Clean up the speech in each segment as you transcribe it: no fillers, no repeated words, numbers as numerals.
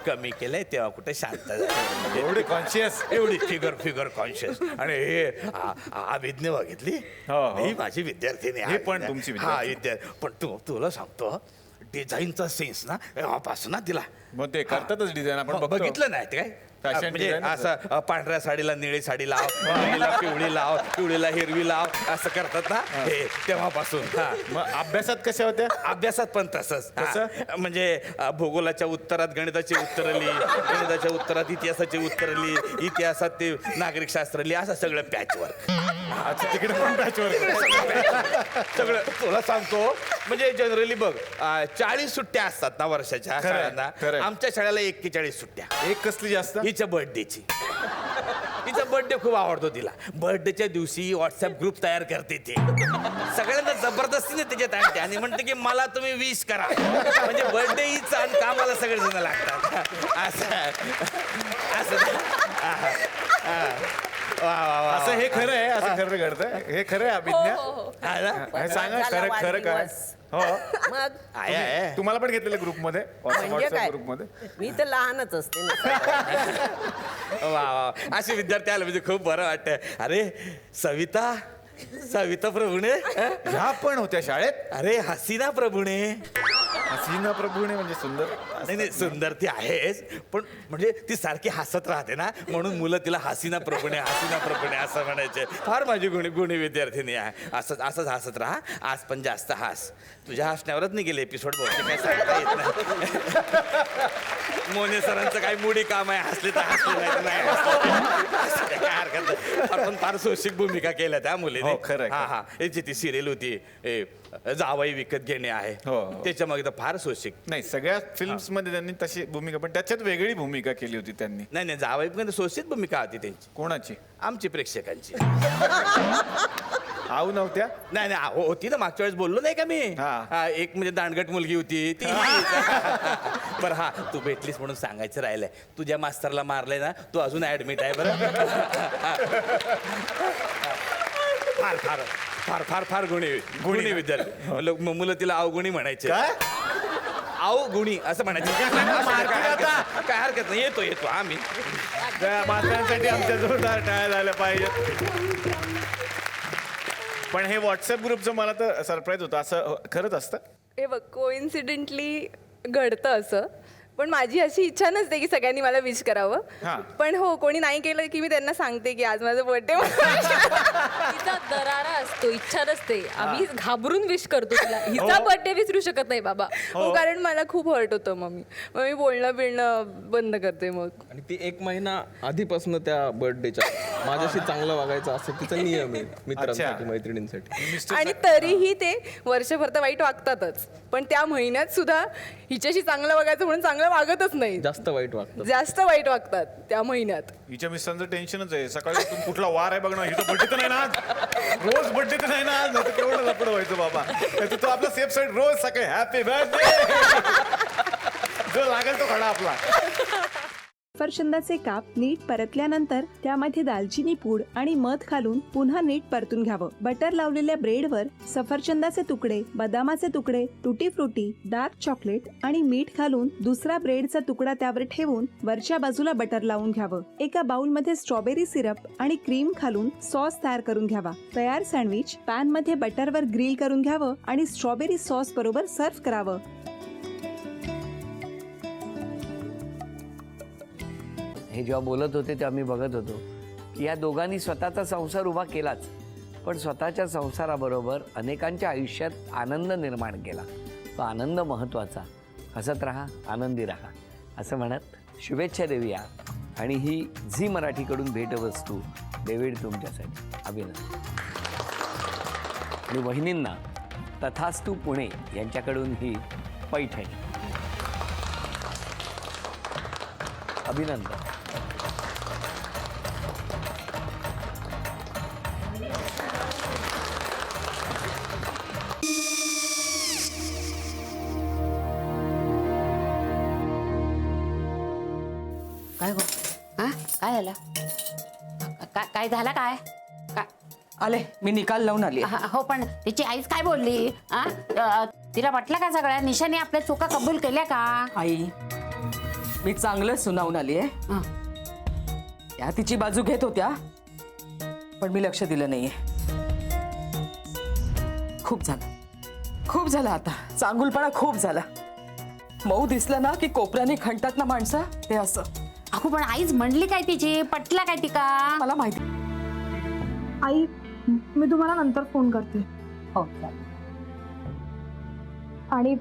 कमी केलंय तेव्हा कुठे शांत झालं. एवढी कॉन्शियस. एवढी फिगर कॉन्शियस. आणि हे अभिज्ञ बघितली ही माझी विद्यार्थिनी हे पण तुमची विद्यार्थी. पण तुला सांगतो डिझाईनचा सेन्स ना तेव्हापासून ना तिला. मग ते करतातच डिझाईन आपण बघतो. बघितलं नाही ते काय Fashion म्हणजे design असं पांढऱ्या साडीला निळी साडी लाव, निळीला पिवळी लाव, पिवळीला हिरवी लाव असं करतात ना हे तेव्हापासून. मग अभ्यासात कशा होत्या? अभ्यासात पण तसंच. म्हणजे भूगोलाच्या उत्तरात गणिताची उत्तर लिही, गणिताच्या उत्तरात इतिहासाची उत्तर लिही, इतिहासात ते नागरिक शास्त्र लिही, असं सगळं पॅचवर. अच्छा, तिकडे पण पॅचवर सगळं तुला सांगतो. म्हणजे जनरली बघ 40 सुट्ट्या असतात ना वर्षाच्या शाळांना. आमच्या शाळेला 41 सुट्ट्या. एक कसली जास्त? हिच्या बर्थडेची. हिचा बर्थडे खूप आवडतो तिला. बर्थडेच्या दिवशी व्हॉट्सअप ग्रुप तयार करते ती. सगळ्यांना जबरदस्तीने त्याच्यात आणते आणि म्हणते की मला तुम्ही विश करा. म्हणजे बर्थडे हीच आणि कामाला सगळेजण लागतात. असं हे खरं आहे? असं खरं घडतंय? हे खरं आहे अभिज्ञा? सांगा खरं खरं काय? हो मग तुम्हाला पण घेतलेलं ग्रुपमध्ये? म्हणजे काय? ग्रुपमध्ये मी तर लहानच असते ना. वा असे विद्यार्थी आले म्हणजे खूप बरं वाटतं. अरे सविता प्रभूणे ह्या पण होत्या शाळेत? अरे हसीना प्रभूणे. हसीना प्रभूने म्हणजे सुंदर? नाही सुंदर ती आहेच, पण म्हणजे ती सारखी हसत राहते ना म्हणून मुलं तिला हसीना प्रभूणे असं म्हणायचे. फार माझी गुणी विद्यार्थिनी आहे. असंच हसत राहा. आज पण जास्त हास. तुझ्या हसण्यावरच नाही गेले एपिसोड बहुतेक काय सांगता येत नाही. मोने सरांचं काही मुडी काम आहे. हसले तर हसले नाही काय हरकत नाही. आपण फार सोशिक भूमिका केल्या त्या मुलीने. हा याची ती सिरियल होती जावई विकत घेणे आहे. त्याच्या मागे तर फार सोशिक. नाही सगळ्या फिल्म्स मध्ये त्यांनी तशी भूमिका, पण त्याच्यात वेगळी भूमिका केली होती त्यांनी. नाही जावई पण सोशिक भूमिका होती त्यांची. कोणाची? आमची प्रेक्षकांची. आऊ नव्हत्या? नाही होती ना. मागच्या वेळेस बोललो नाही का मी? एक म्हणजे दांडगट मुलगी होती ती. पर तू भेटलीस म्हणून सांगायचं राहिलंय. तुझ्या मास्तरला मारलंय ना, तू अजून ऍडमिट आहे बरं. फार गुणी विद्यार्थी. मुलं तिला अवगुणी म्हणायचे. अवगुणी असं म्हणायचं. काय हरकत नाही. येतो आम्ही मास्तरांसाठी आमच्या जोरदार टाळ्या झाल्या पाहिजे. पण हे व्हॉट्सअप ग्रुपचं मला तर सरप्राईज होतं. असं खरंच असतं? हे बघ कोइन्सिडेंटली घडतं असं. पण माझी अशी इच्छा नसते की सगळ्यांनी मला विश करावं. पण हो कोणी नाही केलं की मी त्यांना सांगते की आज माझा बर्थडे. तिचा दरारा असतो, इच्छा नसते. आम्ही घाबरून विश करतो तिला. हिचा बर्थडे विसरू शकत नाही बाबा. हो कारण मला खूप हर्ट होतं. मग मी बोलणं बिळणं बंद करते मग. आणि ती 1 महिना आधीपासून त्या बर्थडेच्या माझ्याशी चांगलं वागायचं असं तिचा नियम आहे मित्रांसाठी मैत्रिणींसाठी. आणि तरीही ते वर्षभर तर वाईट वागतातच, पण त्या महिन्यात सुद्धा हिच्याशी चांगलं वागायचं म्हणून चांगलं वागतच नाही. जास्त वाईट वागतात त्या महिन्यात. हिच्या मिस्टरांचं टेन्शनच आहे. सकाळी कुठला वार आहे बघ ना. हिचं बड्डे तर नाही ना आज. रोज बड्डे तर नाही ना आज. नाही तर केवढं लपड व्हायचं बाबा. तो आपला सेफ साईड रोज सकाळी हॅपी बर्थडे जो लागेल तो खडा आपला. सफरचंदाचे काप नीट परतल्यानंतर त्यामध्ये दालचिनी पूड आणि मध घालून पुन्हा नीट परतून घ्यावं. बटर लावलेल्या ब्रेडवर सफरचंदाचे तुकडे, बदामाचे तुकडे, टुटी फ्रुटी, डार्क चॉकलेट आणि मीठ घालून दुसरा ब्रेडचा तुकडा त्यावर ठेवून वरच्या बाजूला बटर लावून घ्यावं. एका बाउलमध्ये स्ट्रॉबेरी सिरप आणि क्रीम घालून सॉस तयार करून घ्यावा. तयार सँडविच पॅन मध्ये बटरवर ग्रिल करून घ्यावं आणि स्ट्रॉबेरी सॉस बरोबर सर्व्ह करावं. हे जेव्हा बोलत होते तेव्हा मी बघत होतो की या दोघांनी स्वतःचा संसार उभा केलाच, पण स्वतःच्या संसाराबरोबर अनेकांच्या आयुष्यात आनंद निर्माण केला. तो आनंद महत्त्वाचा. हसत राहा, आनंदी राहा असं म्हणत शुभेच्छा देऊया. आणि ही झी मराठीकडून भेटवस्तू डेव्हिड तुमच्यासाठी. अभिनंदन. आणि वहिनींना तथास्तू पुणे यांच्याकडून ही पैठणी. अभिनंदन. काय गो? काय झालं? काय झालं? काय आले मी निकाल लावून आली. हो पण तिची आईच काय बोलली? तिला वाटलं का सगळ्या निशाने आपल्या चुका कबूल केल्या का? आई मी चांगलं सुनावून आली आहे. हं. त्या तिची बाजू घेत होत्या पण मी लक्ष दिलं नाहीये. खूप झालं आता. चांगुलपणा खूप झाला. मऊ दिसलं ना की कोपऱ्याने खणतात ना माणसं, ते असं. अगो पण आईच म्हणली काय तिची, पटला काय तिका? मला माहिती. आई मी तुम्हाला नंतर फोन करते. हो आणि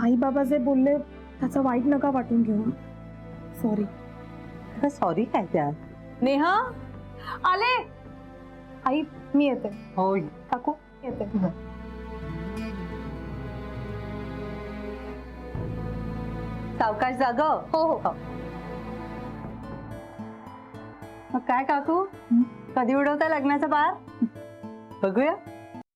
आई बाबा जे बोलले त्याचं वाईट नका वाटून घेऊ. सॉरी. सॉरी काय त्या? नेहा आले. आई मी येते. हो काकू येते. सावकाश जाग. हो हो. मग काय काकू, कधी उडवता लग्नाचा बार? बघूया.